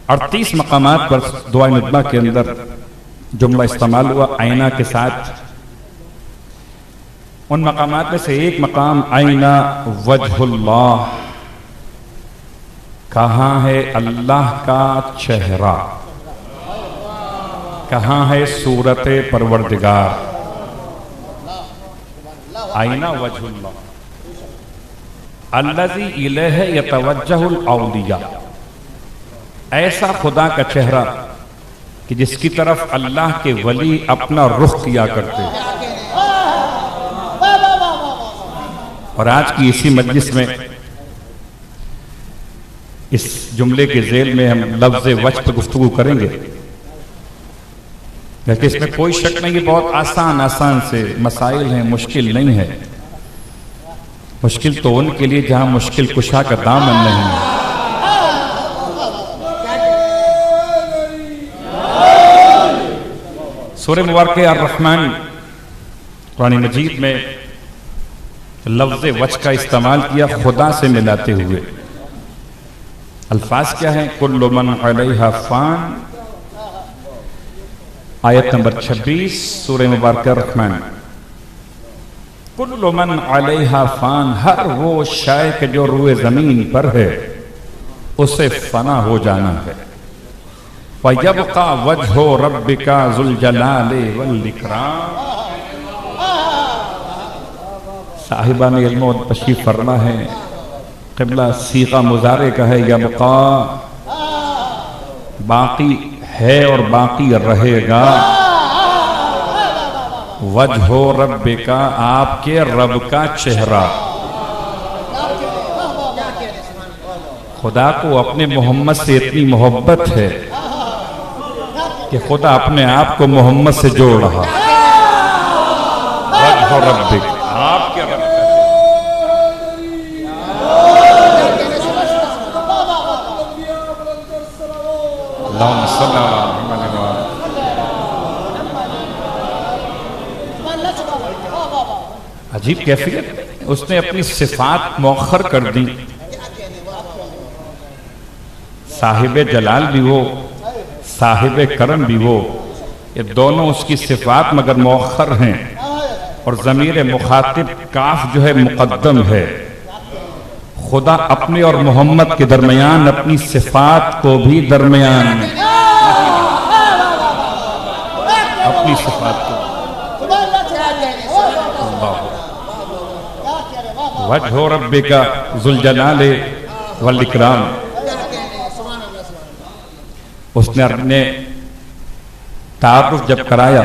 38 मकामात पर दुआ नुतबा के अंदर जुमला इस्तेमाल हुआ आईना के साथ। उन मकामात में से एक मकाम आईना वजहुल्लाह, कहाँ है अल्लाह का चेहरा, कहाँ है सूरत परवरदिगार। आईना वजहुल्लाह अल्लज़ी इलैहि यतवज्जहुल औलिया, ऐसा खुदा का चेहरा कि जिसकी तरफ अल्लाह के वली अपना रुख किया करते। और आज की इसी मजलिस में इस जुमले के ज़ेल में हम लफ्ज़ वजह पर गुफ्तगू करेंगे, लेकिन इसमें कोई शक नहीं, ये बहुत आसान से मसाइल हैं, मुश्किल नहीं है। मुश्किल तो उनके लिए जहां मुश्किल कुशा का दामन नहीं है। सूरह मुबारक अर्रहमान कुरान मजीद में लफ्ज़ वजह का इस्तेमाल किया खुदा से मिलाते हुए। अल्फाज क्या है? कुल्लु मन अलैहा फान, आयत नंबर 26 सूरह मुबारक अर्रहमान। कुल्लु मन अलैहा फान, हर वो शय के जो रूए जमीन पर है उसे फना हो जाना है। वयब्का वजहु रब्बिका ज़ुल जलाली वल इकराम। साहिबान इल्म और तशरीफ फरमा है, क़िबला सीगा मुज़ारे का है, यब्का बाकी है और बाकी रहेगा, वजहो रब्बिका आपके रब का चेहरा। खुदा को अपने मोहम्मद से इतनी मोहब्बत है कि खुदा अपने आप को मोहम्मद से जोड़ रहा। वजहो रब्बिका आपके रब का अजीब कैफियत, उसने अपनी सिफात मौखर कर दी। साहिब जलाल भी वो, साहिब करम भी वो, ये दोनों उसकी सिफात मगर मौखर हैं। और ज़मीर मुखातिब काफ जो है मुक़द्दम है। खुदा अपने और मोहम्मद के दरमियान अपनी सिफात को भी दरमियान में, अपनी सिफात को वजहो रब्बिका ज़ुल जलाली वल इकराम। उसने अपने तारुफ जब कराया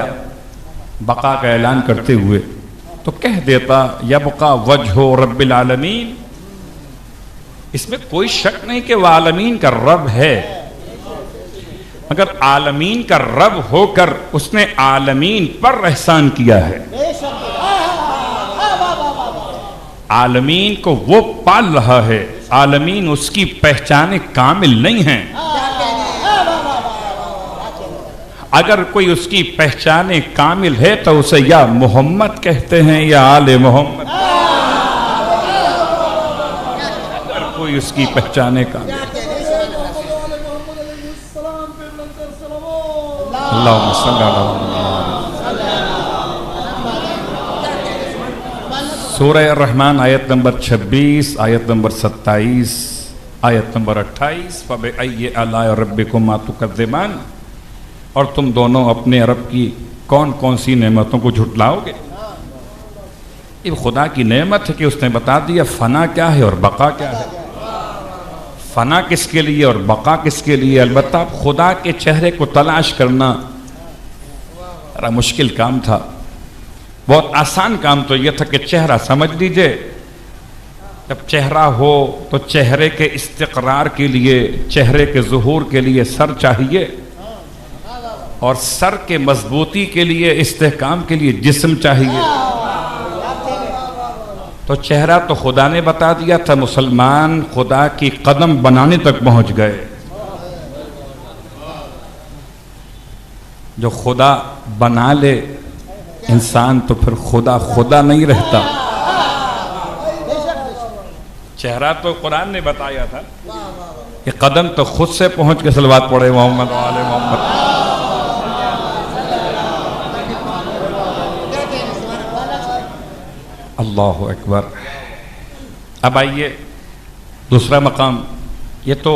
बका का ऐलान करते हुए तो कह देता यब्का वजहो रब्बिल आलमीन। इसमें कोई शक नहीं कि वह आलमीन का रब है, मगर आलमीन का रब होकर उसने आलमीन पर एहसान किया है। आलमीन को वो पाल रहा है, आलमीन उसकी पहचाने कामिल नहीं है। अगर कोई उसकी पहचाने कामिल है तो उसे या मोहम्मद कहते हैं या आले मोहम्मद। अगर कोई उसकी पहचाने कामिल, अल्लाहुम्मा सल्ली अला सूरह रहमान आयत नंबर 26, आयत नंबर 27, आयत नंबर 28। फबिअय्यि आलाइ रब्बिकुमा तुकज़्ज़िबान। और तुम दोनों अपने रब की कौन कौन सी नेमतों को झुटलाओगे। ये खुदा की नेमत है कि उसने बता दिया फना क्या है और बका क्या है। फना किसके लिए और बका किसके लिए। अलबत्ता खुदा के चेहरे को तलाश करना बड़ा मुश्किल काम था। बहुत आसान काम तो यह था कि चेहरा समझ लीजिए। जब चेहरा हो तो चेहरे के इस्तिक़रार के लिए, चेहरे के ज़ुहूर के लिए सर चाहिए, और सर के मजबूती के लिए, इस्तेहकाम के लिए जिस्म चाहिए। तो चेहरा तो खुदा ने बता दिया था। मुसलमान खुदा की कदम बनाने तक पहुंच गए। जो खुदा बना ले इंसान तो फिर खुदा खुदा नहीं रहता। चेहरा तो कुरान ने बताया था, ये कदम तो खुद से पहुंच के सलवात पढ़े मोहम्मद वाले मोहम्मद। अल्लाहु अकबर। अब आइए दूसरा मकाम, ये तो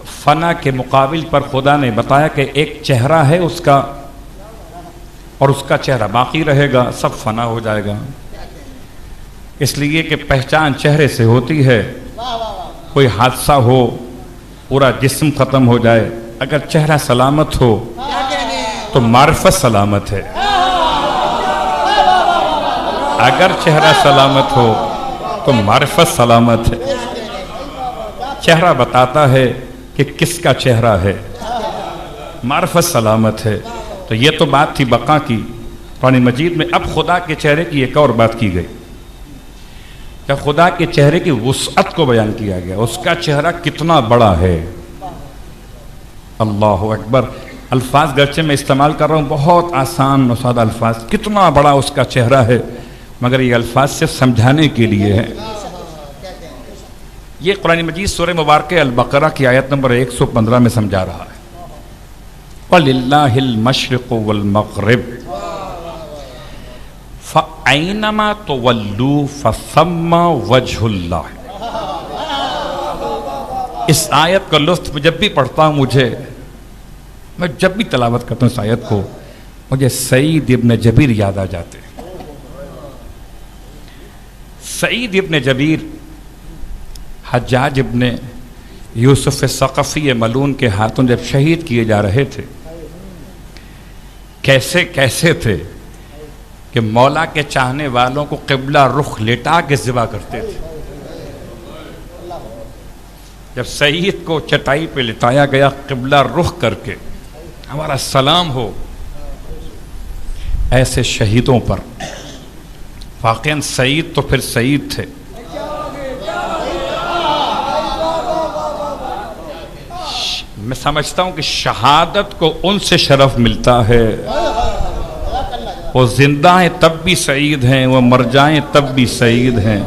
फना के मुकाबिल पर खुदा ने बताया कि एक चेहरा है उसका और उसका चेहरा बाकी रहेगा, सब फना हो जाएगा। इसलिए कि पहचान चेहरे से होती है। कोई हादसा हो, पूरा जिस्म खत्म हो जाए, अगर चेहरा सलामत हो तो मार्फत सलामत है। अगर चेहरा सलामत हो तो मार्फत सलामत है। चेहरा बताता है कि किसका चेहरा है, मार्फत सलामत है। तो ये तो बात थी बका की कुरान मजीद में। अब खुदा के चेहरे की एक और बात की गई, जब खुदा के चेहरे की वुसअत को बयान किया गया, उसका चेहरा कितना बड़ा है। अल्लाहु अकबर। अल्फाज गर्चे में इस्तेमाल कर रहा हूँ, बहुत आसान और सादा अल्फाज, कितना बड़ा उसका चेहरा है, मगर ये अल्फाज सिर्फ समझाने के लिए है। ये कुरान मजीद सूरह मुबारक अल बकरा की आयत नंबर 115 में समझा रहा है, वलिल्लाहिल मशरिक़ वल मग़रिब फ़अयनमा तुवल्लू फ़सम्मा वजहुल्लाह। इस आयत का लुत्फ़ जब भी पढ़ता हूँ, मैं जब भी तलावत करता हूँ इस आयत को, मुझे सईद इब्न जबीर याद आ जाते हैं। सईद इब्न जबीर हज्जाज इब्न यूसुफ सक़फ़ी मलून के हाथों जब शहीद किए जा रहे थे, कैसे कैसे थे कि मौला के चाहने वालों को क़िबला रुख लेटा के ज़िबा करते थे। जब सईद को चटाई पे लिटाया गया क़िबला रुख करके, हमारा सलाम हो ऐसे शहीदों पर। वाक़ईन सईद तो फिर सईद थे। मैं समझता हूं कि शहादत को उनसे शरफ मिलता है। वो जिंदा हैं तब भी सईद हैं, वो मर जाएं तब भी सईद हैं।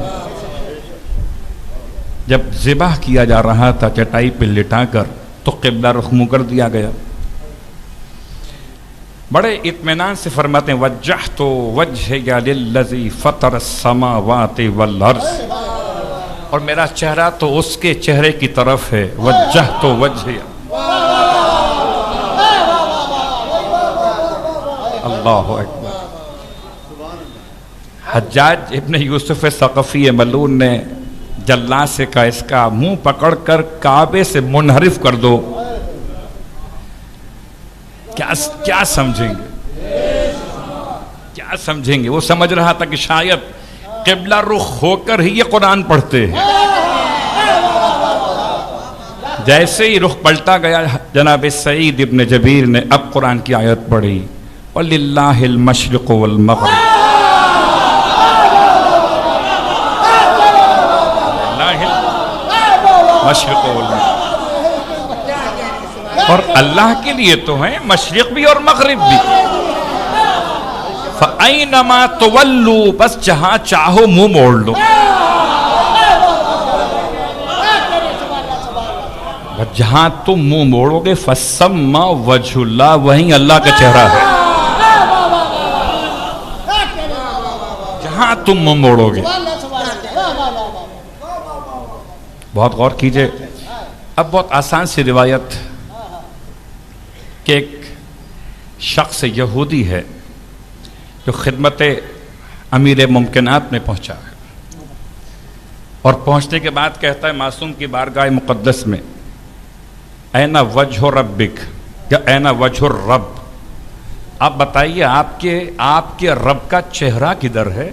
जब ज़िबाह किया जा रहा था चटाई पे लिटाकर, तो क़िबला रुख मुँह कर दिया गया। बड़े इत्मीनान से फरमाते हैं, वज्जहतु वज्हिया लिल्लज़ी फ़तरस्समावाति वल अर्ज़, और मेरा चेहरा तो उसके चेहरे की तरफ है। वज्जहतु वज्हिया, अल्लाहु अकबर। हज्जाज इब्न यूसुफ सक़फ़ी मलून ने जल्लाद से कहा, इसका मुंह पकड़कर काबे से मुनहरिफ कर दो। क्या समझेंगे, क्या समझेंगे। वो समझ रहा था कि शायद क़िबला रुख होकर ही ये कुरान पढ़ते हैं। जैसे ही रुख पलटा गया, जनाब सईद इब्न जबीर ने अब कुरान की आयत पढ़ी, वलिल्लाहिल मशरिक़ वल मग़रिब, मशरिक़ वल मग़रिब। और अल्लाह के लिए तो है मशरिक़ भी और मग़रिब भी। फ़अयनमा तुवल्लू, बस जहां चाहो मुंह मोड़ लो। जहां तुम मुंह मोड़ोगे फ़सम्मा वजहुल्लाह, वहीं अल्लाह का चेहरा है। जहां तुम मुंह मोड़ोगे। बहुत गौर कीजिए। अब बहुत आसान सी रिवायत कि एक शख्स यहूदी है जो खिदमत अमीर मुमकिनात में पहुंचा है, और पहुंचने के बाद कहता है मासूम की बारगाह मुक़द्दस में, ऐना वजह रब्बिक, या ऐना वजह रब, आप बताइए आपके रब का चेहरा किधर है।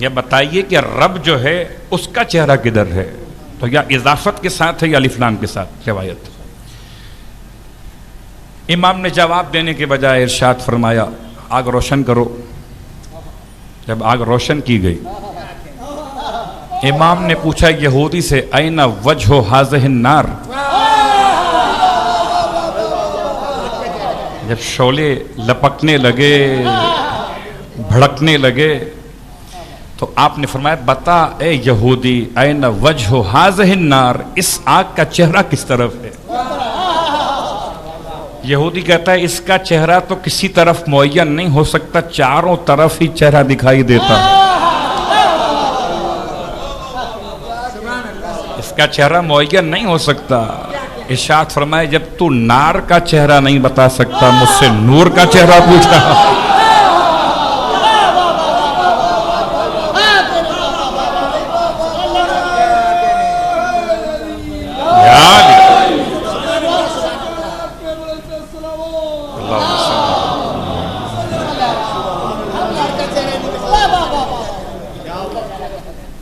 या बताइए कि रब जो है उसका चेहरा किधर है। तो या इजाफत के साथ है या अलिफ लाम के साथ रिवायत। इमाम ने जवाब देने के बजाय इरशाद फरमाया, आग रोशन करो। जब आग रोशन की गई, इमाम ने पूछा यहूदी से, ऐना वजह हाज़िहिन नार। जब शोले लपकने लगे, भड़कने लगे, तो आपने फरमाया बता ए यहूदी ऐन वजह हाज़िहिन नार, इस आग का चेहरा किस तरफ है। यहूदी कहता है इसका चेहरा तो किसी तरफ मुअय्यन नहीं हो सकता, चारों तरफ ही चेहरा दिखाई देता है। इसका चेहरा मुअय्यन नहीं हो सकता। इरशाद फरमाए जब तू नार का चेहरा नहीं बता सकता, मुझसे नूर का चेहरा पूछा।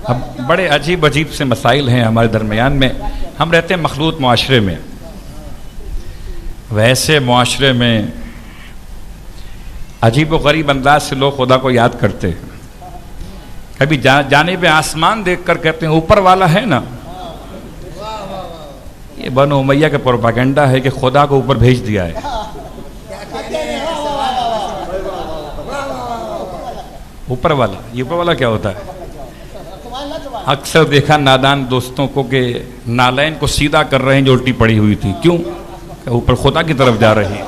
अब बड़े अजीब अजीब से मसाइल हैं हमारे दरमियान में। हम रहते हैं मखलूत मुआशरे में। वैसे मुआशरे में अजीब व गरीब अंदाज से लोग खुदा को याद करते हैं। कभी जाने पे आसमान देखकर कहते हैं ऊपर वाला है ना। ये बनो उमैया का प्रोपेगेंडा है कि खुदा को ऊपर भेज दिया है। ऊपर वाला, ये ऊपर वाला क्या होता है? अक्सर देखा नादान दोस्तों को कि नालैन को सीधा कर रहे हैं जो उल्टी पड़ी हुई थी। क्यों? ऊपर खुदा की तरफ जा रही है।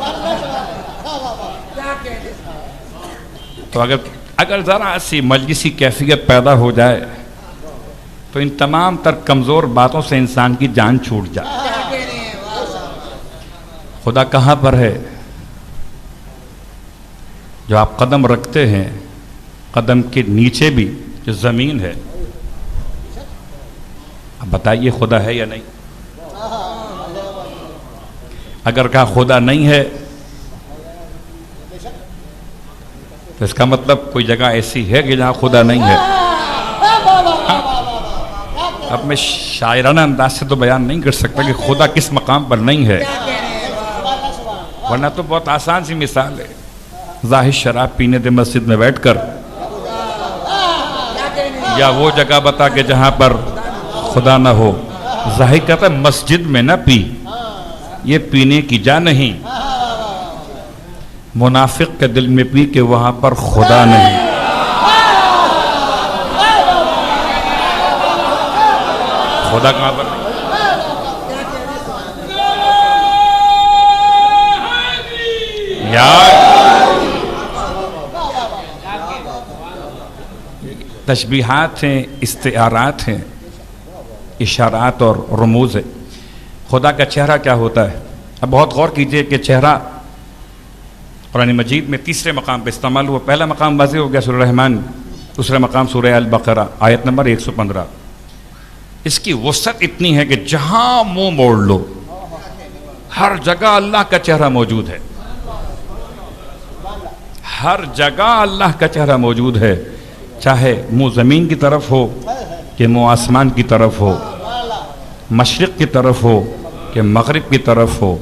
तो अगर जरा सी मजलिसी कैफियत पैदा हो जाए तो इन तमाम तर कमजोर बातों से इंसान की जान छूट जाए। खुदा कहां पर है? जो आप कदम रखते हैं, कदम के नीचे भी जो जमीन है, अब बताइए खुदा है या नहीं? अगर कहा खुदा नहीं है तो इसका मतलब कोई जगह ऐसी है कि जहां खुदा नहीं है। अब मैं शायराना अंदाज से तो बयान नहीं कर सकता कि खुदा किस मकाम पर नहीं है, वरना तो बहुत आसान सी मिसाल है। जाहिर शराब पीने दे मस्जिद में बैठकर, या वो जगह बता के जहां पर खुदा ना हो। जाहिर कहता है मस्जिद में ना पी, ये पीने की जा नहीं। मुनाफिक के दिल में पी के वहां पर खुदा नहीं। खुदा कहां पर नहीं? यार तशबीहात हैं, इस्तिआरात हैं, इशारात और रमूज है। खुदा का चेहरा क्या होता है? अब बहुत गौर कीजिए कि चेहरा कुरान मजीद में तीसरे मकाम पर इस्तेमाल हुआ। पहला मकाम वाज़ेह हो गया सूरह रहमान, दूसरा मकाम सूरह अल बकरा आयत नंबर 115। इसकी वसअत इतनी है कि जहां मुंह मोड़ लो हर जगह अल्लाह का चेहरा मौजूद है। हर जगह अल्लाह का चेहरा मौजूद है, चाहे मुंह जमीन की तरफ हो कि मुंह आसमान की तरफ हो, मशरिक की तरफ हो कि मगरिब की तरफ हो,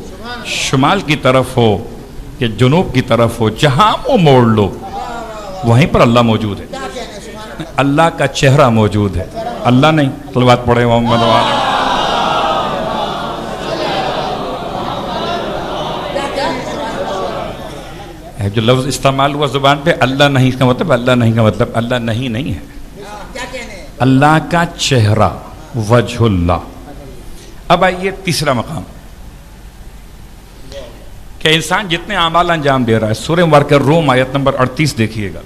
शुमाल की तरफ हो कि जुनूब की तरफ हो, जहां मुंह मोड़ लो वहीं पर अल्लाह मौजूद है। अल्लाह का चेहरा मौजूद है, अल्लाह नहीं। तलवात पढ़े मोहम्मद वाले। जो लफ्ज इस्तेमाल हुआ जुबान पे अल्लाह नहीं का मतलब, अल्लाह नहीं का मतलब अल्लाह नहीं नहीं है, अल्लाह का चेहरा वजहुल्लाह। अब आइए तीसरा मकाम कि इंसान जितने आमाल अंजाम दे रहा है। सूरह मुबारक रूम आयत नंबर 38 देखिएगा।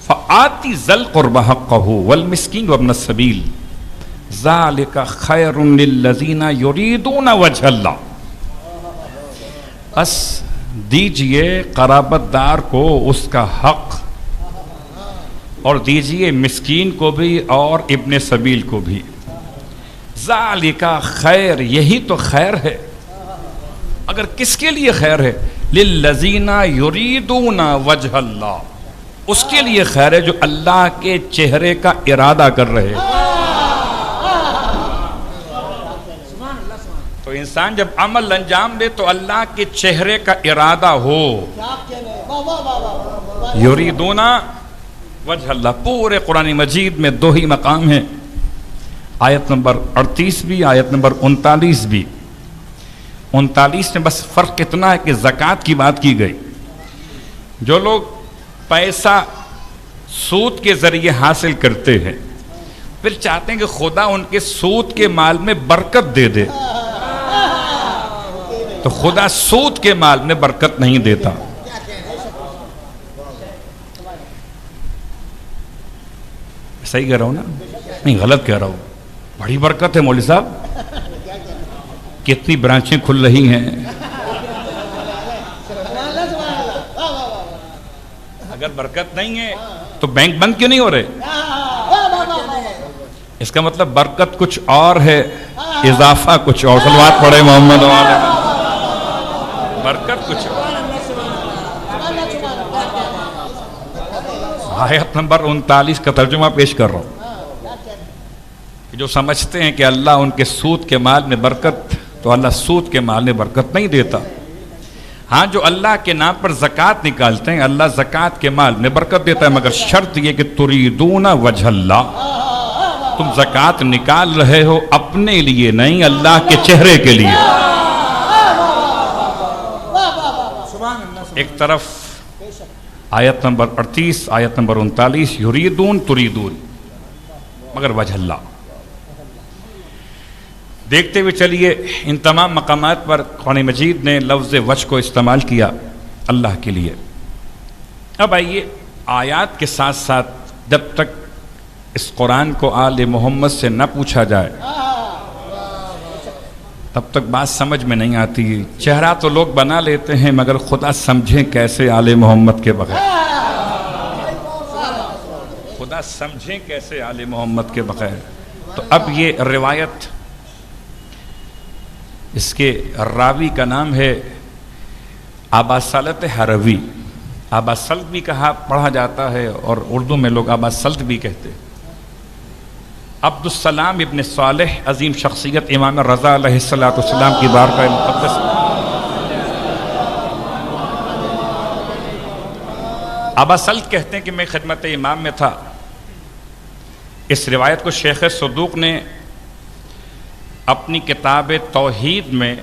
फ़आति ज़ल क़ुरबा हक़्क़हु वल मिस्कीन वब्न सबील ज़ालिका खैरुन लिल्लज़ीना युरीदूना वजहल्लाह। बस दीजिए क़राबतदार को उसका हक, और दीजिए मिस्कीन को भी और इब्ने सबील को भी। ज़ालिका खैर, यही तो खैर है। अगर किसके लिए खैर है? लिल्लज़ीना युरीदूना वजहल्लाह, उसके लिए खैर है जो अल्लाह के चेहरे का इरादा कर रहे हैं। तो इंसान जब अमल अंजाम दे तो अल्लाह के चेहरे का इरादा हो। युरीदूना वजहल्लाह। पूरे कुरान मजीद में दो ही मकाम हैं, आयत नंबर 38 भी, आयत नंबर 39 भी। 39 में बस फर्क इतना है कि ज़कात की बात की गई। जो लोग पैसा सूद के जरिए हासिल करते हैं, फिर चाहते हैं कि खुदा उनके सूद के माल में बरकत दे दे, तो खुदा सूद के माल में बरकत नहीं देता। सही कह रहा हूं ना? नहीं, गलत कह रहा हूं। बड़ी बरकत है मौलवी साहब, कितनी ब्रांचें खुल रही हैं। अगर बरकत नहीं है तो बैंक बंद क्यों नहीं हो रहे? इसका मतलब बरकत कुछ और है, इजाफा कुछ और। सलवात पढ़े मोहम्मद वाले। बरकत कुछ और। आयत नंबर 39 का तर्जुमा पेश कर रहा हूं। जो समझते हैं कि अल्लाह उनके सूद के माल में बरकत, तो अल्लाह सूद के माल में बरकत नहीं देता। हाँ, जो अल्लाह के नाम पर ज़कात निकालते हैं, अल्लाह ज़कात के माल में बरकत देता है, मगर शर्त यह कि तुरीदूना वजहल्लाह, तुम ज़कात निकाल रहे हो अपने लिए नहीं, अल्लाह के चेहरे के लिए। एक तरफ आयत नंबर 38, आयत नंबर 39, युरीदून तुरीदून, मगर वजहल्लाह। देखते हुए चलिए, इन तमाम मकामात पर कुरान मजीद ने लफ्ज़ वज को इस्तेमाल किया अल्लाह के लिए। अब आइए, आयात के साथ साथ जब तक इस कुरान को आले मोहम्मद से न पूछा जाए तब तक बात समझ में नहीं आती। चेहरा तो लोग बना लेते हैं, मगर खुदा समझें कैसे आले मोहम्मद के बगैर? खुदा समझें कैसे आले मोहम्मद के बगैर? तो अब ये रिवायत, इसके रावी का नाम है आबासलत हरवी। आबासल्त भी कहा पढ़ा जाता है और उर्दू में लोग आबासल्त भी कहते हैं। अब्दुस्सलाम इब्न सालेह, अजीम शख्सियत, इमाम रज़ा अलैहिस्सलाम की बारगाह मुक़द्दस। आबासल्त कहते हैं कि मैं खिदमत इमाम में था। इस रिवायत को शेख सदूक ने अपनी किताब तौहीद में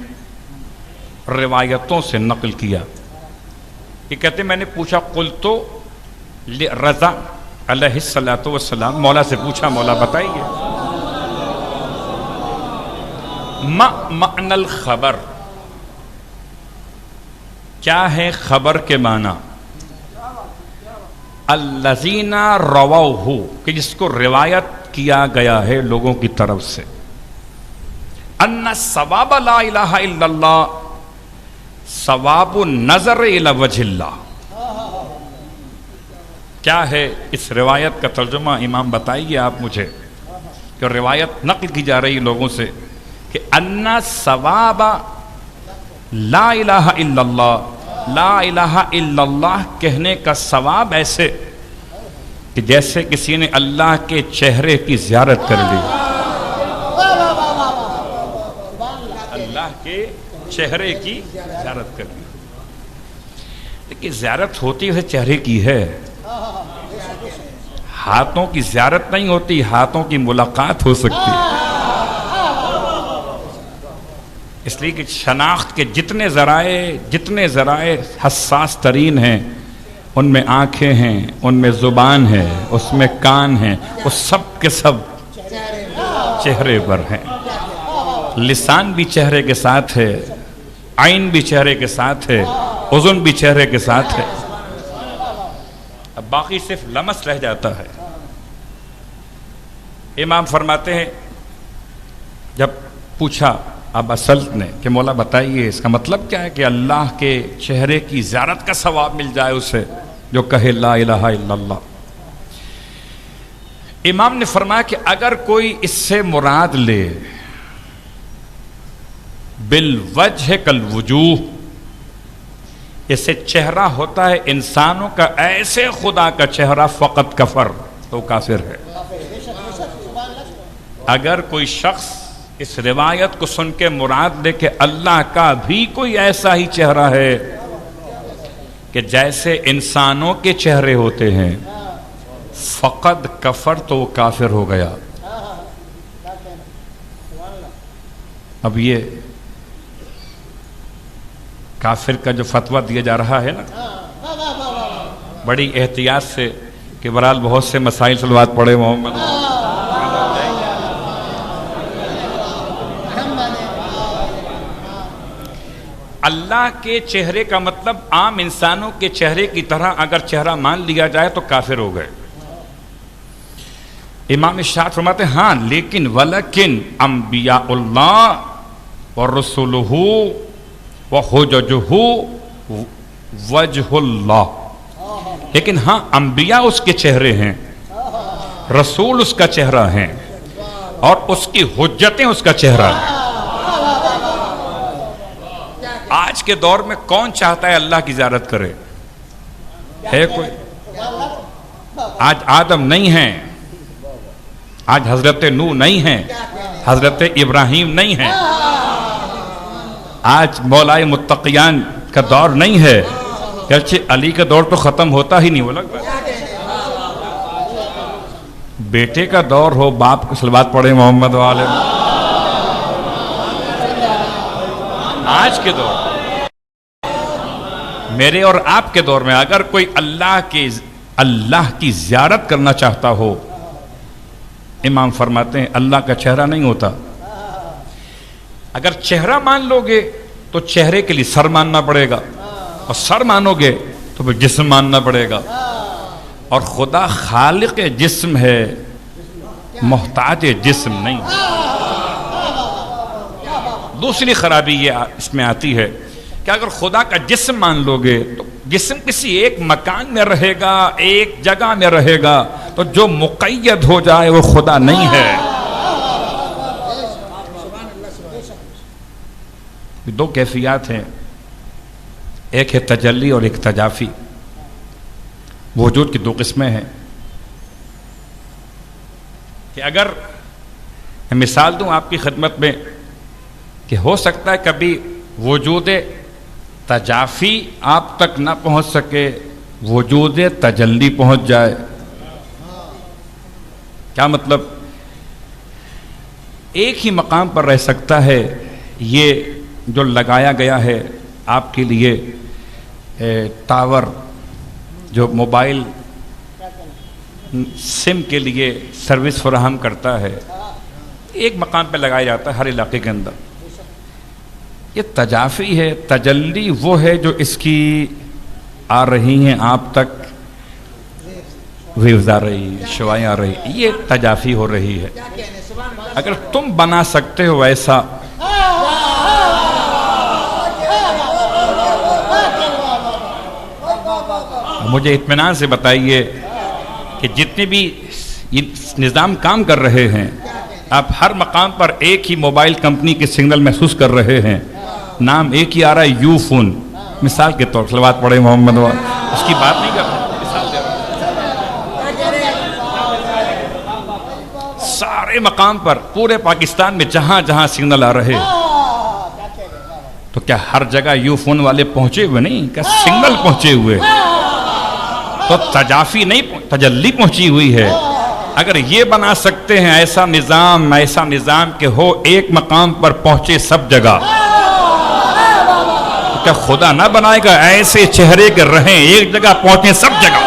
रिवायतों से नकल किया। ये कहते, मैंने पूछा, कुल तो रज़ा अलैहिस्सलातु वस्सलाम, मौला से पूछा, मौला बताइए मअनल खबर, क्या है खबर के माना? अल्लज़ीना रवाहु, कि जिसको रिवायत किया गया है लोगों की तरफ से। अन्ना सवाब ला इलाहा इल्लल्लाह सवाबु नजर इला वजहिल्लाह। क्या है इस रिवायत का तर्जुमा? इमाम बताइए आप मुझे, कि रिवायत नकल की जा रही लोगों से कि अन्ना सवाब ला इलाहा इल्लल्लाह, ला इलाहा इल्लल्लाह कहने का सवाब ऐसे कि जैसे किसी ने अल्लाह के चेहरे की ज़ियारत कर ली। अल्लाह के चेहरे की ज़ियारत कर ली। लेकिन ज़ियारत होती है चेहरे की है, हाथों की ज़ियारत नहीं होती, हाथों की मुलाकात हो सकती है। इसलिए कि शनाख्त के जितने ज़राए हसास तरीन हैं, उनमें आंखें हैं, उनमें ज़ुबान है, उसमें कान है, वो सब के सब चेहरे पर हैं। लिसान भी चेहरे के साथ है, आइन भी चेहरे के साथ है, उज़ुन भी चेहरे के साथ है। अब बाकी सिर्फ लमस रह जाता है। इमाम फरमाते हैं, जब पूछा अबासल्त ने कि मौला बताइए इसका मतलब क्या है कि अल्लाह के चेहरे की ज़ियारत का सवाब मिल जाए उसे जो कहे ला इलाहा इल्लल्लाह। इमाम ने फरमाया कि अगर कोई इससे मुराद ले बिल वजह कल वजूह, इससे चेहरा होता है इंसानों का, ऐसे खुदा का चेहरा, फ़कत कफर, तो काफिर है। अगर कोई शख्स इस रिवायत को सुन के मुराद ले के अल्लाह का भी कोई ऐसा ही चेहरा है कि जैसे इंसानों के चेहरे होते हैं, फ़कद कफर, तो वो काफिर हो गया। अब ये काफिर का जो फतवा दिया जा रहा है ना, बड़ी एहतियात से कि बहरहाल बहुत से मसाइल सलवात पढ़े मोहम्मद। अल्लाह के चेहरे का मतलब आम इंसानों के चेहरे की तरह अगर चेहरा मान लिया जाए तो काफिर हो गए। इमाम शाद फरमाते हाँ, लेकिन वलकिन अंबियाउल्लाह व रसूलुहु व हुज्जजुहु वजहुल्लाह, लेकिन हाँ अंबिया उसके चेहरे हैं, रसूल उसका चेहरा है और उसकी हुज्जतें उसका चेहरा है। आज के दौर में कौन चाहता है अल्लाह की ज़ियारत करे? है कोई? आज आदम नहीं है, आज हजरत नूह नहीं है, हजरत इब्राहिम नहीं है, आज मौलाए मुत्तकियान का दौर नहीं है, गर्चे अली का दौर तो खत्म होता ही नहीं। बोला बेटे का दौर हो, बाप को सलवात पढ़े मोहम्मद वाले। आज के दौर, मेरे और आपके दौर में अगर कोई अल्लाह की ज़ियारत करना चाहता हो, इमाम फरमाते हैं अल्लाह का चेहरा नहीं होता। अगर चेहरा मान लोगे तो चेहरे के लिए सर मानना पड़ेगा, और सर मानोगे तो फिर जिस्म मानना पड़ेगा। और खुदा खालिक जिस्म है, मोहताज जिस्म नहीं। दूसरी खराबी ये इसमें आती है कि अगर खुदा का जिस्म मान लोगे तो जिस्म किसी एक मकान में रहेगा, एक जगह में रहेगा, तो जो मुक़य्यद हो जाए वो खुदा नहीं है। दो कैफियत हैं, एक है तजल्ली और एक तजाफी। वजूद की दो किस्में हैं कि अगर मैं मिसाल दूं आपकी खिदमत में कि हो सकता है कभी वजूद तजाफी आप तक ना पहुंच सके, वजूद तजल्ली पहुंच जाए। क्या मतलब? एक ही मकाम पर रह सकता है ये जो लगाया गया है आपके लिए टावर, जो मोबाइल सिम के लिए सर्विस फराहम करता है, एक मकाम पर लगाया जाता है हर इलाके के अंदर। ये तजाफी है। तजल्ली वो है जो इसकी आ रही हैं आप तक, वेव्स आ रही है, शवाएं आ रही, ये तजाफी हो रही है। अगर तुम बना सकते हो वैसा, मुझे इत्मीनान से बताइए कि जितने भी निज़ाम काम कर रहे हैं, आप हर मकाम पर एक ही मोबाइल कंपनी के सिग्नल महसूस कर रहे हैं, नाम एक ही आ रहा है, यू फोन। मिसाल के तौर पर सलवात पढ़े मोहम्मद, उसकी बात नहीं कर रहे, मिसाल दे रहे। सारे मकाम पर पूरे पाकिस्तान में जहां जहां सिग्नल आ रहे, तो क्या हर जगह यू फोन वाले पहुंचे हुए नहीं? क्या सिग्नल पहुंचे हुए? तो तजाफी नहीं, तजल्ली पहुंची हुई है। अगर ये बना सकते हैं ऐसा निज़ाम के हो एक मकाम पर पहुंचे सब जगह, तो क्या खुदा ना बनाएगा ऐसे चेहरे के रहें एक जगह पहुंचे सब जगह?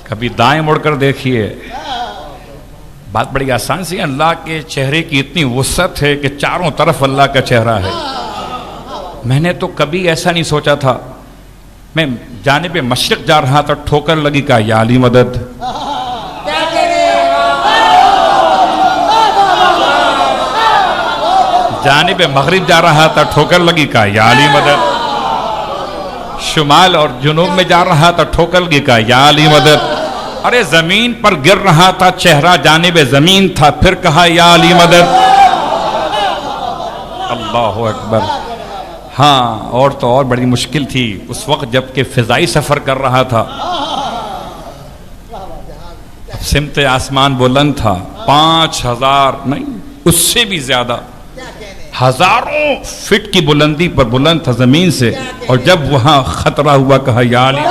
कभी दाएं मुड़कर देखिए, बात बड़ी आसान सी है। अल्लाह के चेहरे की इतनी वुसअत है कि चारों तरफ अल्लाह का चेहरा है। मैंने तो कभी ऐसा नहीं सोचा था। मैं जानिब मशरिक जा रहा था, ठोकर लगी, का या अली मदद। जानिब मगरिब जा रहा था, ठोकर लगी, का या अली मदद। शुमाल और जुनूब में जा रहा था, ठोकर लगी, का या अली मदद। अरे जमीन पर गिर रहा था, चेहरा जानिब जमीन था, फिर कहा या अली मदद। अल्लाहु अकबर। हाँ, और तो और बड़ी मुश्किल थी उस वक्त जबकि फिजाई सफर कर रहा था। सिमते आसमान बुलंद था, 5000 नहीं उससे भी ज्यादा, हजारों फीट की बुलंदी पर बुलंद था जमीन से। और जब वहां खतरा हुआ, कहा या अली।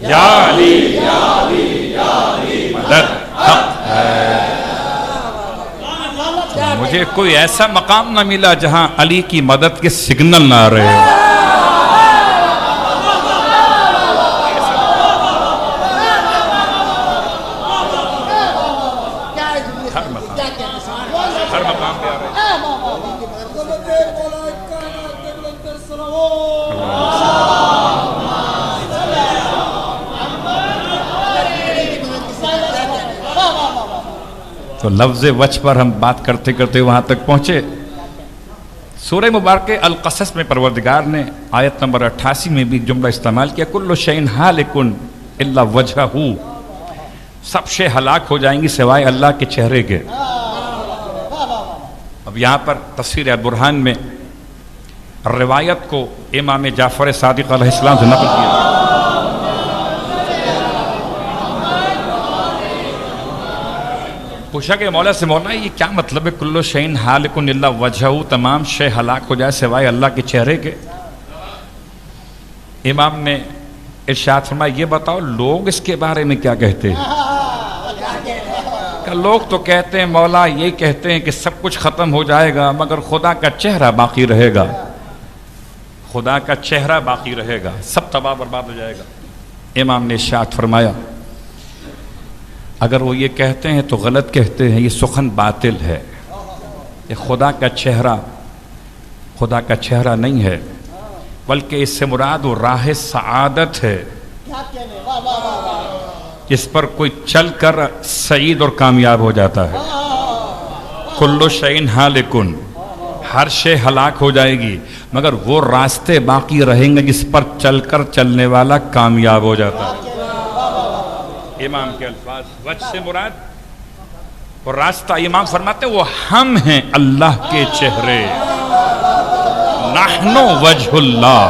या अली, या अली, या अली मुझे कोई ऐसा मकाम ना मिला जहां अली की मदद के सिग्नल ना आ रहे हो। हर मकाम पे आ रहे हैं। तो लफ्ज़ वच पर हम बात करते करते वहां तक पहुंचे। सूरह मुबारक अल क़सस में परवरदिगार ने आयत नंबर 88 में भी जुमला इस्तेमाल किया, कुल्लु शैइन हालिकुन इल्ला वजहहू, सब शे हलाक हो जाएंगी सिवाय अल्लाह के चेहरे के। अब यहाँ पर तफसीर बुरहान में रिवायत को इमाम जाफर सादिक अलैहिस्सलाम से नकल किया। पूछा कि मौला से, मौला ये क्या मतलब है कुल्लु शैइन हालिकुन इल्ला वजहहू, तमाम शे हलाक हो जाए सिवाय अल्लाह के चेहरे के। इमाम ने इरशाद फरमाया, ये बताओ लोग इसके बारे में क्या कहते हैं? लोग तो कहते हैं मौला ये कहते हैं कि सब कुछ खत्म हो जाएगा मगर खुदा का चेहरा बाकी रहेगा, खुदा का चेहरा बाकी रहेगा, सब तबाह बर्बाद हो जाएगा। इमाम ने इरशाद फरमाया, अगर वो ये कहते हैं तो गलत कहते हैं, ये सुखन बातिल है। ये खुदा का चेहरा नहीं है, बल्कि इससे मुराद वो राह सआदत है जिस पर कोई चलकर सईद और कामयाब हो जाता है। कुल्लु शैइन हालिकुन, हर शे हलाक हो जाएगी मगर वो रास्ते बाकी रहेंगे जिस पर चलकर चलने वाला कामयाब हो जाता है। इमाम के अल्फाज, वज से मुराद वो रास्ता, इमाम फरमाते वो हम हैं अल्लाह के चेहरे, नहनु वजहुल्लाह,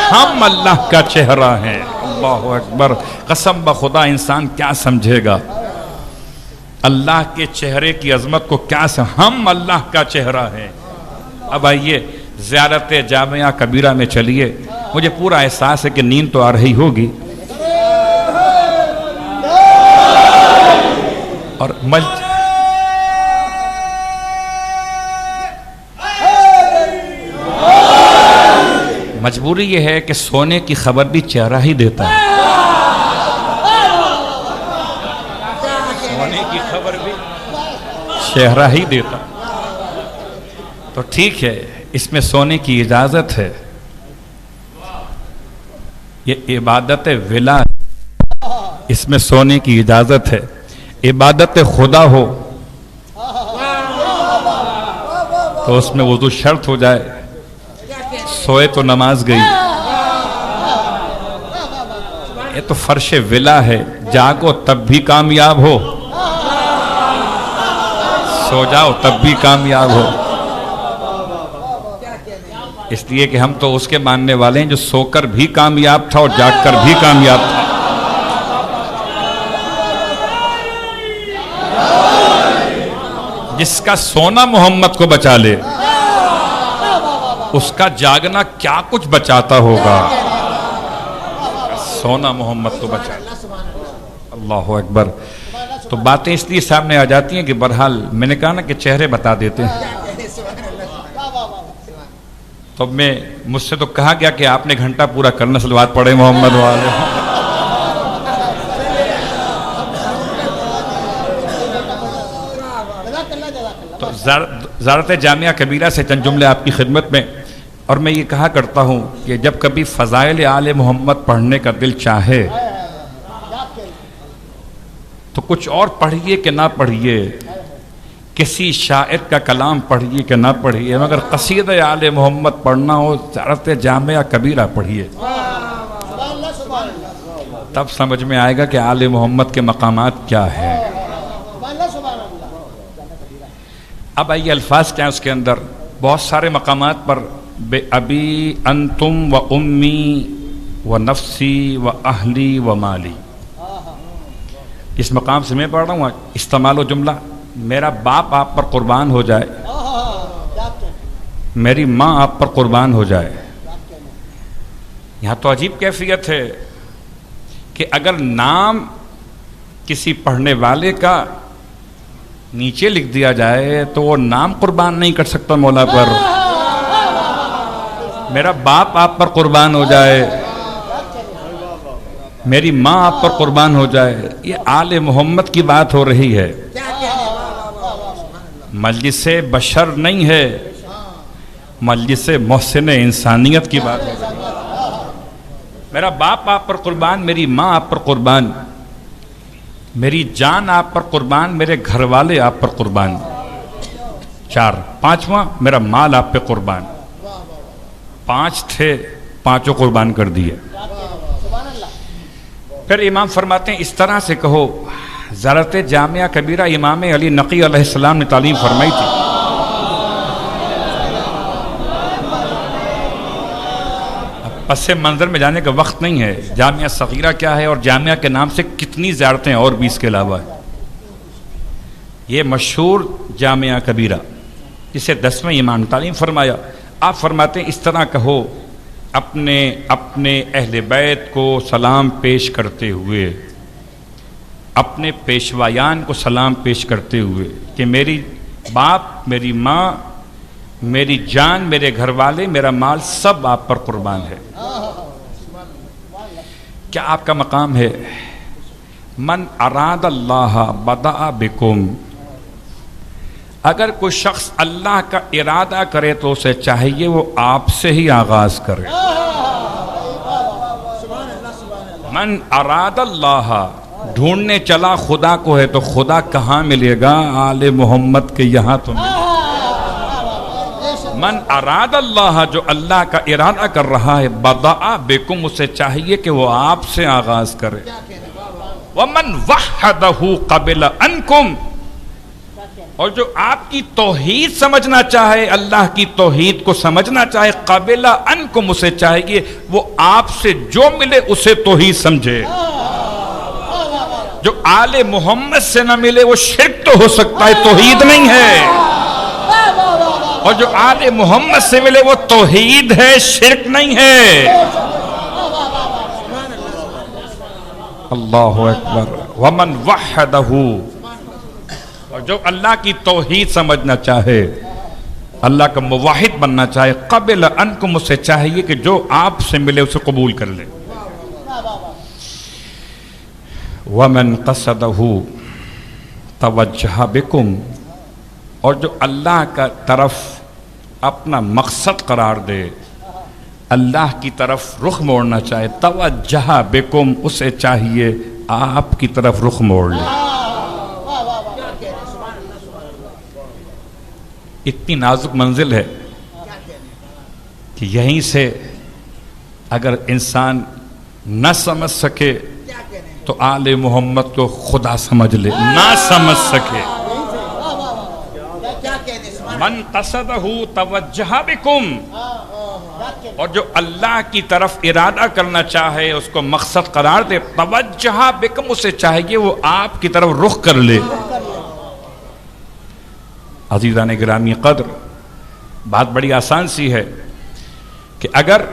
हम अल्लाह का चेहरा है। अल्लाहु अकबर, कसम ब खुदा इंसान क्या समझेगा अल्लाह के चेहरे की अजमत को, क्या हम अल्लाह का चेहरा है। अब आइए ज़ियारत जामिया कबीरा में चलिए, मुझे पूरा एहसास है कि नींद तो आ रही होगी और मजबूरी यह है कि सोने की खबर भी चेहरा ही देता है, सोने की खबर भी चेहरा ही देता। तो ठीक है, इसमें सोने की इजाजत है, ये इबादत विला, इसमें सोने की इजाजत है। इबादत खुदा हो तो उसमें वुज़ू शर्त हो जाए, सोए तो नमाज गई। ये तो फर्श विला है, जागो तब भी कामयाब हो, सो जाओ तब भी कामयाब हो। इसलिए कि हम तो उसके मानने वाले हैं जो सोकर भी कामयाब था और जागकर भी कामयाब था। जिसका सोना मोहम्मद को बचा ले, उसका जागना क्या कुछ बचाता होगा। सोना मोहम्मद को बचा ले। अल्लाह अकबर। तो बातें इसलिए सामने आ जाती हैं कि बहरहाल मैंने कहा ना कि चेहरे बता देते हैं। तो मुझसे तो कहा गया कि आपने घंटा पूरा करना, सलवात पढ़े मोहम्मद वाले। तो ज़ियारत जामिया कबीरा से चंद जुमले आपकी खिदमत में। और मैं ये कहा करता हूँ कि जब कभी फ़ज़ाइल आले मोहम्मद पढ़ने का दिल चाहे तो कुछ और पढ़िए कि ना पढ़िए, किसी शायर का कलाम पढ़िए कि ना पढ़िए, मगर क़सीद आले मोहम्मद पढ़ना हो ज़ियारत जामिया कबीरा पढ़िए, तब समझ में आएगा कि आले मोहम्मद के मकामात क्या है। अब आइए अल्फाज क्या है उसके अंदर। बहुत सारे मकामात पर बे अबी अंतुम व उम्मी व नफ्सी व अहली व माली, इस मकाम से मैं पढ़ रहा हूँ इस्तेमाल जुमला, मेरा बाप आप पर कुर्बान हो जाए, मेरी माँ आप पर कुर्बान हो जाए। यहाँ तो अजीब कैफियत है कि अगर नाम किसी पढ़ने वाले का नीचे लिख दिया जाए तो वो नाम कुर्बान नहीं कर सकता मौला पर। मेरा बाप आप पर कुर्बान हो जाए, मेरी माँ आप पर कुर्बान हो जाए, ये आले मोहम्मद की बात हो रही है, मजलिसे बशर नहीं है, मजलिसे मोहसिन इंसानियत की बात है। मेरा बाप आप पर कुर्बान, मेरी माँ आप पर कुर्बान, मेरी जान आप पर कुर्बान, मेरे घर वाले आप पर कुर्बान। 4, 5वां मेरा माल आप पे कुर्बान। 5 थे, 5 कुर्बान कर दिए। फिर इमाम फरमाते हैं इस तरह से कहो। ज़रात जामिया कबीरा इमाम अली नकी अलैहिस्सलाम ने तालीम फरमाई थी। पसे मंजर में जाने का वक्त नहीं है। जामिया सगीरा क्या है और जामिया के नाम से कितनी ज़ियारतें और भी इसके अलावा है। ये मशहूर जामिया कबीरा जिसे 10वें इमाम ने तालीम फरमाया। आप फरमाते हैं इस तरह कहो अपने अपने अहले बैत को सलाम पेश करते हुए, अपने पेशवायान को सलाम पेश करते हुए कि मेरी बाप, मेरी माँ, मेरी जान, मेरे घर वाले, मेरा माल सब आप पर कुर्बान है। क्या आपका मकाम है? मन अराद अल्लाह बदा बिकुम। अगर कोई शख्स अल्लाह का इरादा करे तो उसे चाहिए वो आपसे ही आगाज करे। मन अराद अल्लाह, ढूंढने चला खुदा को है तो खुदा कहाँ मिलेगा? आले मोहम्मद के यहाँ तो मिलेगा। मन अराद अल्लाह, जो अल्लाह का इरादा कर रहा है, बदा बेकुम, उसे चाहिए कि वो आपसे आगाज करे। वमन वहदहु क़बिल अनकुम, और जो आपकी तौहीद समझना चाहे, अल्लाह की तौहीद को समझना चाहे, क़बिल अनकुम, उसे चाहिए वो आपसे जो मिले उसे तौहीद समझे। जो आले मोहम्मद से न मिले वो शिर्क तो हो सकता है, तौहीद नहीं है। और जो आले मोहम्मद से मिले वो तौहीद है, शिर्क नहीं है। अल्लाहु अकबर। वमन वहदहु, और जो अल्लाह की तौहीद समझना चाहे, अल्लाह का मुवाहिद बनना चाहे, क़बिल अनकुम, उसे चाहिए कि जो आपसे मिले उसे कबूल कर ले। वमन क़सदहु तवज्जह बिकुम, और जो अल्लाह का तरफ अपना मकसद करार दे, अल्लाह की तरफ रुख मोड़ना चाहे, तवज्जह बिकुम, उसे चाहिए आपकी तरफ रुख मोड़ ले। इतनी नाजुक मंजिल है कि यहीं से अगर इंसान न समझ सके तो आले मोहम्मद को खुदा समझ ले, ना समझ सके। मन क़सदहु तवज्जह बिकुम, और जो अल्लाह की तरफ इरादा करना चाहे, उसको मकसद करार दे, तवज्जह बिकुम, उसे चाहिए वो आपकी तरफ रुख कर ले। अज़ीज़ान गिरामी क़द्र, बात बड़ी आसान सी है कि अगर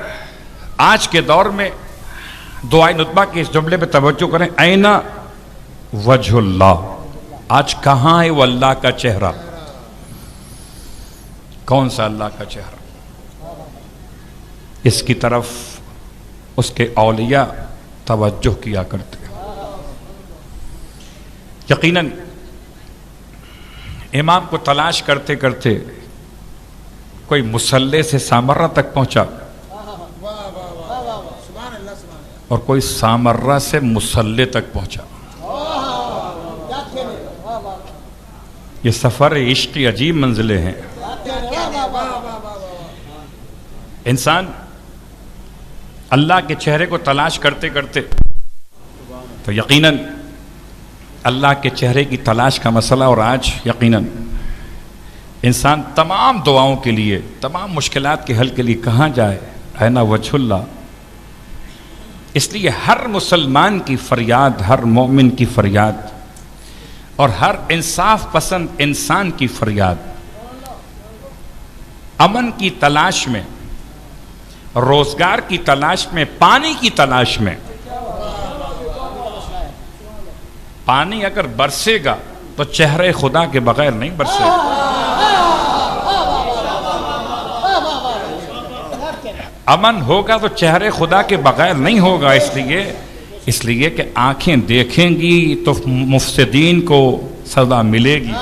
आज के दौर में दुआए नुतबा के इस जुमले पे तवज्जो करें, ऐना वजहुल्लाह, आज कहाँ है वो अल्लाह का चेहरा? कौन सा अल्लाह का चेहरा? इसकी तरफ उसके औलिया तवज्जो किया करते हैं। यकीनन इमाम को तलाश करते करते कोई मुसल्ले से सामर्रा तक पहुंचा और कोई सामर्रा से मुसल्ले तक पहुंचा। ये सफर इश्क की अजीब मंजिलें हैं। इंसान अल्लाह के चेहरे को तलाश करते करते तो यकीनन अल्लाह के चेहरे की तलाश का मसला, और आज यकीनन इंसान तमाम दुआओं के लिए, तमाम मुश्किलात के हल के लिए कहाँ जाए? है ना वजहुल्लाह। इसलिए हर मुसलमान की फरियाद, हर मोमिन की फरियाद और हर इंसाफ पसंद इंसान की फरियाद, अमन की तलाश में, रोजगार की तलाश में, पानी की तलाश में। पानी अगर बरसेगा तो चेहरे खुदा के बगैर नहीं बरसे। अमन होगा तो चेहरे खुदा के बगैर नहीं होगा, इसलिए कि आंखें देखेंगी तो मुफ्सिदीन को सजा मिलेगी,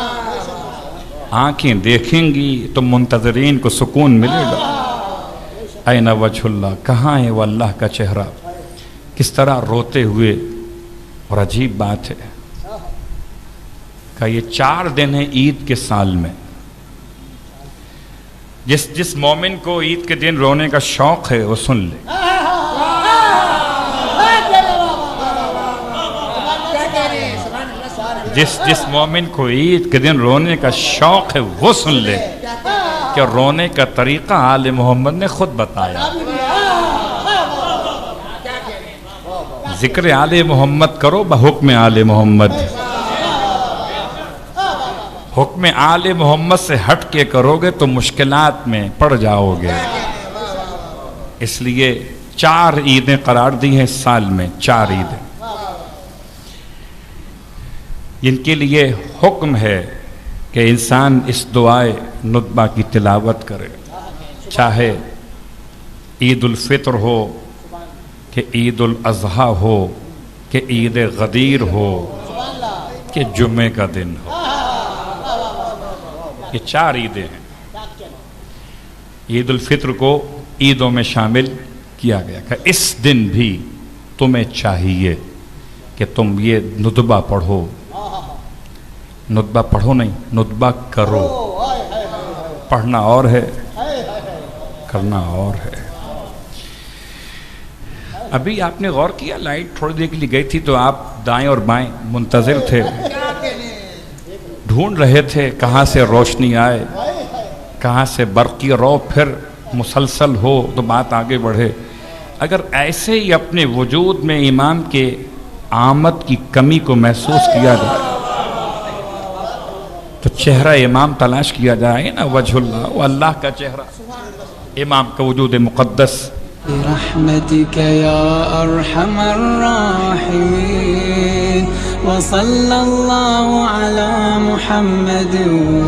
आंखें देखेंगी तो मुंतजरीन को सुकून मिलेगा। ऐना वजहुल्लाह, कहाँ है वो अल्लाह का चेहरा, किस तरह रोते हुए। और अजीब बात है कि ये 4 दिन है ईद के साल में। जिस मोमिन को ईद के दिन रोने का शौक है वो सुन ले, जिस मोमिन को ईद के दिन रोने का शौक है वो सुन ले कि रोने का तरीका आले मोहम्मद ने खुद बताया। जिक्र आले मोहम्मद करो बहुक्म आले मोहम्मद, हुक्म आले मोहम्मद से हट के करोगे तो मुश्किलात में पड़ जाओगे। इसलिए 4 ईदें करार दी हैं साल में, 4 ईदें। इनके लिए हुक्म है कि इंसान इस दुआए नुतबा की तिलावत करे, चाहे ईद उल फित्र हो कि ईद उल अज़हा हो कि ईद गदीर हो कि जुम्मे का दिन हो। ये 4 ईदें हैं। ईद उल फित्र को ईदों में शामिल किया गया कि इस दिन भी तुम्हें चाहिए कि तुम ये नुतबा पढ़ो, नुतबा पढ़ो नहीं, नुतबा करो। पढ़ना और है, करना और है। अभी आपने गौर किया, लाइट थोड़ी देर के लिए गई थी तो आप दाएं और बाएं मुंतजिर थे, ढूंढ रहे थे कहाँ से रोशनी आए, कहाँ से बरक़ी रो फिर मुसलसल हो तो बात आगे बढ़े। अगर ऐसे ही अपने वजूद में इमाम के आमद की कमी को महसूस किया जाए तो चेहरा इमाम तलाश किया जाए ना, वजहुल्लाह, वो अल्लाह का चेहरा, इमाम का वजूद मुक़द्दस। रहमतिक या अरहमर राहिमीन व सल्लल्लाहु अला मुहम्मद व